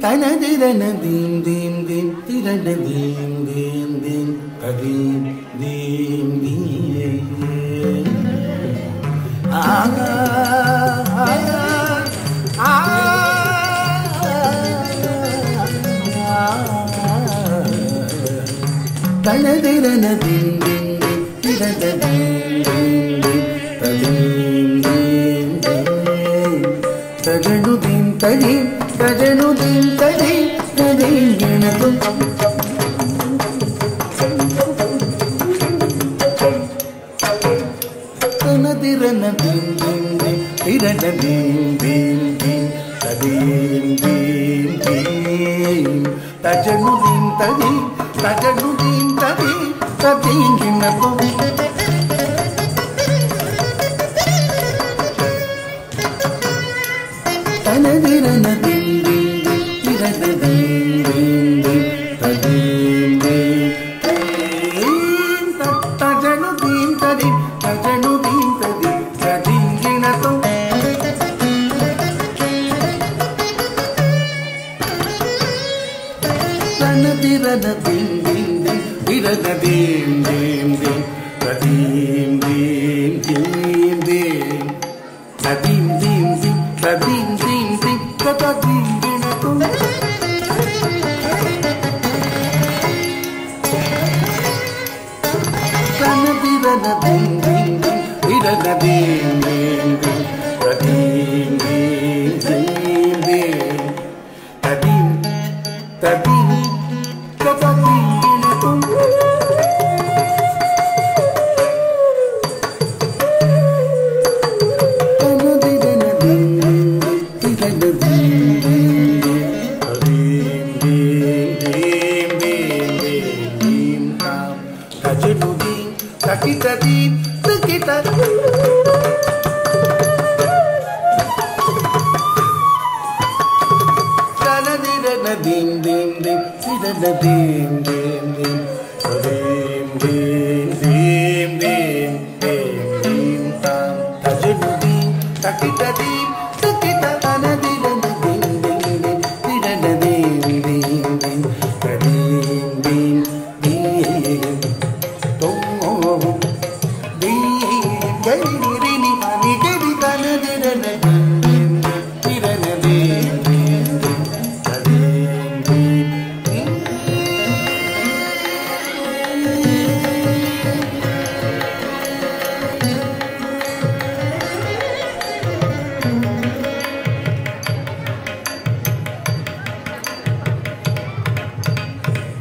Tanadana dim dim dim, tirana dim dim dim, kadim dim dim. Ah ah ah ah. Tanadana dim dim dim, tirana dim dim dim, kadim dim dim. Tajanu dim tadim. Tajanu dim tadim tadim ginatu Tanadirana dim dim dim tirana dim dim dim tadim dim dim Tajanu dim tadim tadim ginatu Tanadirana dim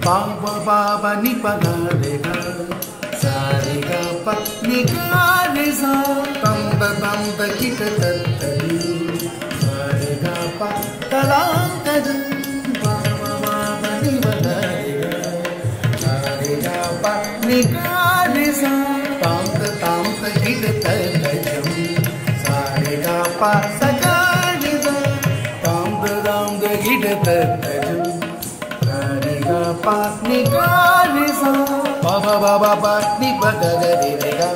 Baba baba ni pa ga re ga sa re ga pa ni ga re sa tam da ki ta ta ni sa re ga pa ta la ta ju baba baba ni pa ga re ga sa re ga pa ni ga re sa tam da ki ta ta ju sa re ga pa sa ga re sa tam da ki ta ta ju pa ni ga re sa ba ba ba ba ba ni ba ga ga re ga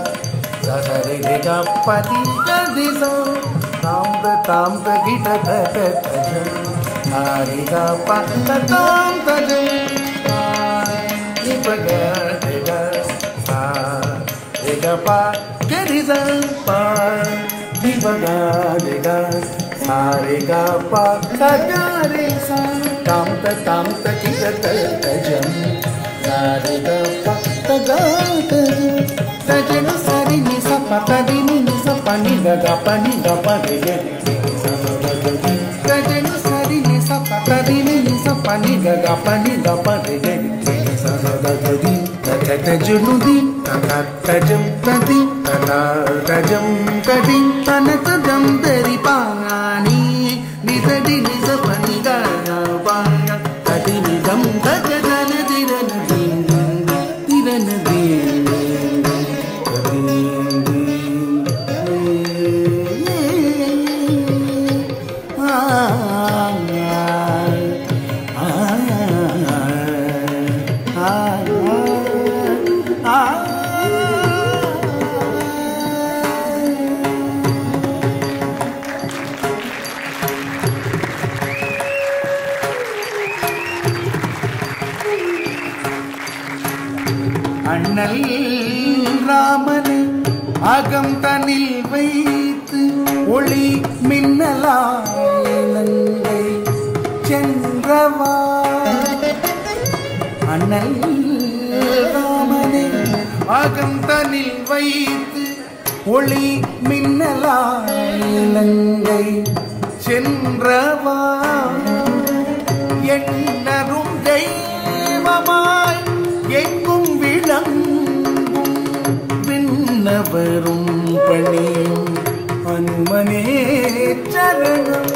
sa sa re ga pa ni ga re sa tam da gi ta ta ta ja na re ga pa ta tam ta ja ni ba ga re ga sa re ga pa ga re sa pa ni ba ga re ga sa re ga pa ta ga re sa tam ta ki ta ta ta jam sa re ga pa ta ga ta ta ja na sa re ni sa pa ta di ni sa pa ni ga pa re ga sa ga ga ta ja na sa re ni sa pa ta di ni sa pa ni ga pa re ga sa ga tagadi tagadajunudi tagadajam tadi tagadajam tadi tanatadam dari pangani nidadi nizapani gaya baya tadi nidam tagadana dirana dirana அண்ணல் ராமனை அகம் தனில் வைத்து ஒளி மின்னலாய் சென்றவா அண்ணல் ராமனை அகம் தனில் வைத்து ஒளி மின்னலாய் சென்றவா எண்ணரும் தெய்வமாய் எங்கும் விளங்கும் விண்ணவரும் பணியும் அனுமனே சரணம்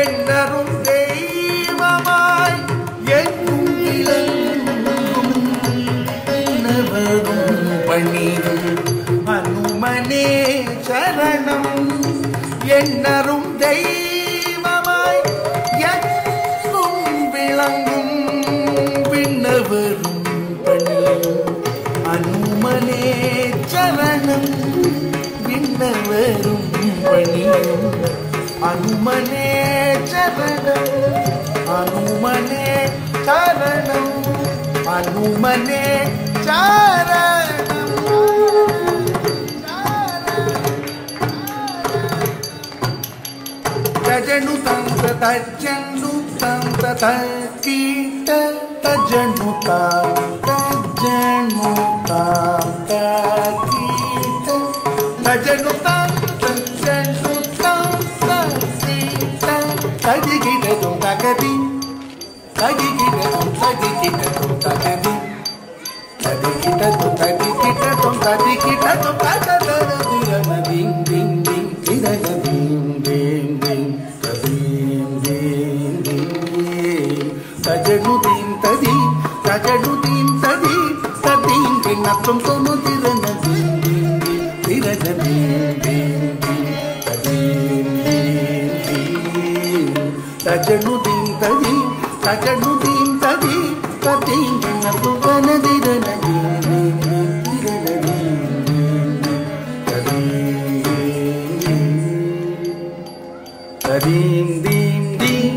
எண்ணரும் தெய்வமாய் எங்கும் விளங்கும் விண்ணவரும் பணியும் அனுமனே சரணம் எண்ணரும் தெய்வமாய் எங்கும் விளங்கும் விண்ணவரும் அனுமனே சரணம் விண்ணவரும் பணியும் அனுமனே சரணம் அனுமனே சரணம் அனுமனே சரணம் தஜனு தந்த தஜனு தந்த தீட்ட தஜனு தந்த Januta, Takita, Tajanuta, Tajanuta, Takita, Tajikita, Takati, Tajikita, Tajikita, Takati, Tajikita, Tajikita, Tajikita, Takata, ding, ding, ding, ding, ding, ding, ding, ding, Tajanutin, Tadi, Tajanutin, Tadi. Natum tomo tirana tirana tajanu din tadi tajanu din tadi tadim natum kana tirana tadim dim dim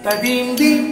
tadim dim